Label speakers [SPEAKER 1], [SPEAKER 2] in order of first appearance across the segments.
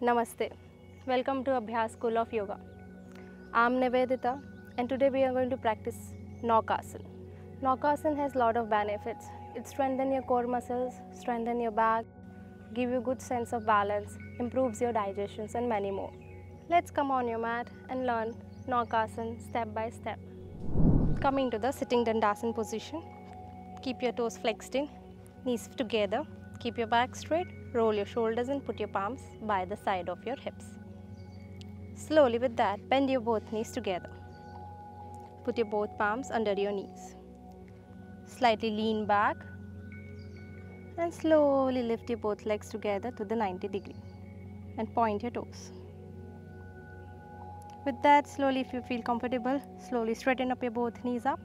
[SPEAKER 1] Namaste. Welcome to Abhyas School of Yoga. I am Nivedita and today we are going to practice Naukāsana. Naukāsana has a lot of benefits. It strengthens your core muscles, strengthens your back, gives you a good sense of balance, improves your digestion and many more. Let's come on your mat and learn Naukāsana step by step. Coming to the sitting Dandasana position. Keep your toes flexed in, knees together. Keep your back straight, roll your shoulders and put your palms by the side of your hips. Slowly with that, bend your both knees together. Put your both palms under your knees. Slightly lean back and slowly lift your both legs together to the 90 degree and point your toes. With that, slowly if you feel comfortable, slowly straighten up your both knees up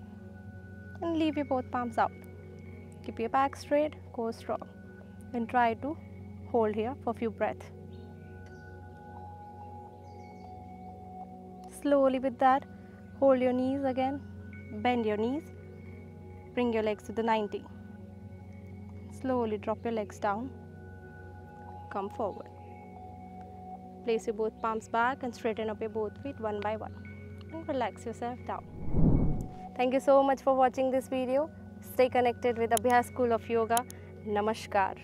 [SPEAKER 1] and leave your both palms out. Keep your back straight, core strong. And try to hold here for a few breaths. Slowly with that, hold your knees again, bend your knees, bring your legs to the 90. Slowly drop your legs down, come forward. Place your both palms back and straighten up your both feet one by one. And relax yourself down. Thank you so much for watching this video. Stay connected with Abhyas School of Yoga. Namaskar.